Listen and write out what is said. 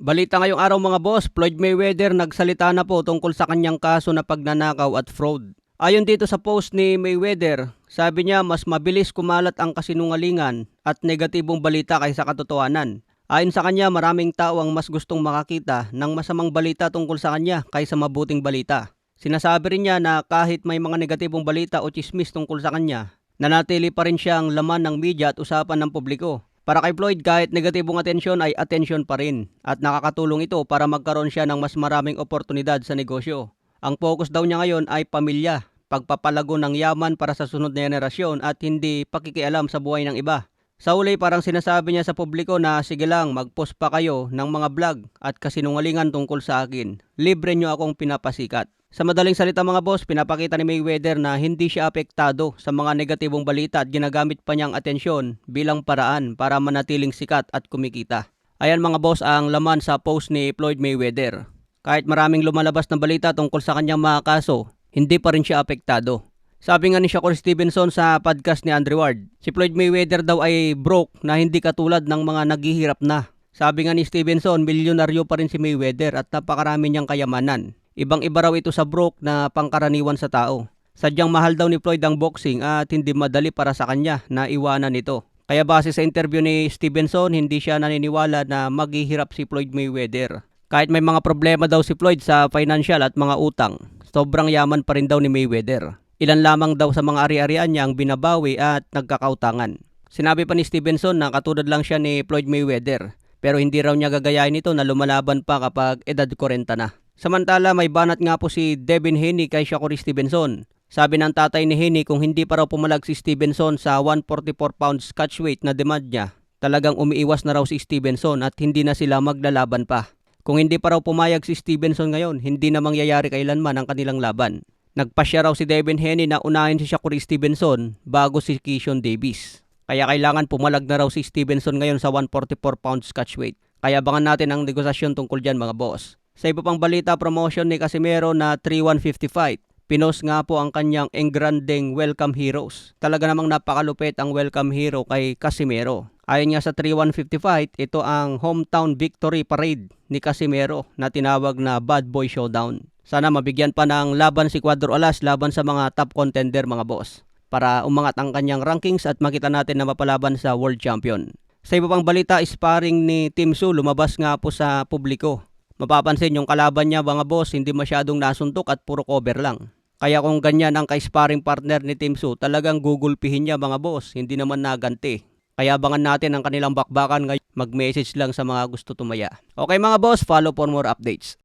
Balita ngayong araw mga boss, Floyd Mayweather nagsalita na po tungkol sa kanyang kaso na pagnanakaw at fraud. Ayon dito sa post ni Mayweather, sabi niya mas mabilis kumalat ang kasinungalingan at negatibong balita kaysa katotohanan. Ayon sa kanya, maraming tao ang mas gustong makakita ng masamang balita tungkol sa kanya kaysa mabuting balita. Sinasabi rin niya na kahit may mga negatibong balita o chismis tungkol sa kanya, nanatili pa rin siya ang laman ng media at usapan ng publiko. Para kay Floyd, kahit negatibong atensyon ay atensyon pa rin at nakakatulong ito para magkaroon siya ng mas maraming oportunidad sa negosyo. Ang focus daw niya ngayon ay pamilya, pagpapalago ng yaman para sa sunod na henerasyon at hindi pakikialam sa buhay ng iba. Sa uli, parang sinasabi niya sa publiko na sige lang, mag-post pa kayo ng mga vlog at kasinungalingan tungkol sa akin. Libre niyo akong pinapasikat. Sa madaling salita mga boss, pinapakita ni Mayweather na hindi siya apektado sa mga negatibong balita at ginagamit pa niyang atensyon bilang paraan para manatiling sikat at kumikita. Ayan mga boss ang laman sa post ni Floyd Mayweather. Kahit maraming lumalabas na balita tungkol sa kanyang mga kaso, hindi pa rin siya apektado. Sabi nga ni Shakur Stevenson sa podcast ni Andre Ward, si Floyd Mayweather daw ay broke na hindi katulad ng mga naghihirap na. Sabi nga ni Stevenson, milyonaryo pa rin si Mayweather at napakarami niyang kayamanan. Ibang-iba raw ito sa broke na pangkaraniwan sa tao. Sadyang mahal daw ni Floyd ang boxing at hindi madali para sa kanya na iwanan ito. Kaya base sa interview ni Stevenson, hindi siya naniniwala na maghihirap si Floyd Mayweather. Kahit may mga problema daw si Floyd sa financial at mga utang, sobrang yaman pa rin daw ni Mayweather. Ilan lamang daw sa mga ari-arian niya ang binabawi at nagkakautangan. Sinabi pa ni Stevenson na katulad lang siya ni Floyd Mayweather, pero hindi raw niya gagayahin ito na lumalaban pa kapag edad 40 na. Samantala, may banat nga po si Devin Haney kay Shakur Stevenson. Sabi ng tatay ni Haney kung hindi pa raw pumalag si Stevenson sa 144 pounds catchweight na demand niya, talagang umiiwas na raw si Stevenson at hindi na sila maglalaban pa. Kung hindi pa raw pumayag si Stevenson ngayon, hindi na mangyayari kailanman ang kanilang laban. Nagpasya raw si Devin Haney na unahin si Shakur Stevenson bago si Keyshawn Davis. Kaya kailangan pumalag na raw si Stevenson ngayon sa 144 pounds catchweight. Kaya abangan natin ang negosasyon tungkol dyan mga boss. Sa iba pang balita, promotion ni Casimero na 3-150 fight. Pinost nga po ang kanyang engranding Welcome Heroes. Talaga namang napakalupit ang Welcome Hero kay Casimero. Ayon nga sa 3-150 fight, ito ang hometown victory parade ni Casimero na tinawag na Bad Boy Showdown. Sana mabigyan pa ng laban si Cuadro Alas laban sa mga top contender mga boss, para umangat ang kanyang rankings at makita natin na mapalaban sa World Champion. Sa iba pang balita, sparring ni Tim Tszyu lumabas nga po sa publiko. Mapapansin yung kalaban niya mga boss, hindi masyadong nasuntok at puro cover lang. Kaya kung ganyan ang ka-sparring partner ni Tim Tszyu, talagang gugulpihin niya mga boss, hindi naman naganti. Kaya abangan natin ang kanilang bakbakan ngayon. Mag-message lang sa mga gusto tumaya. Okay mga boss, follow for more updates.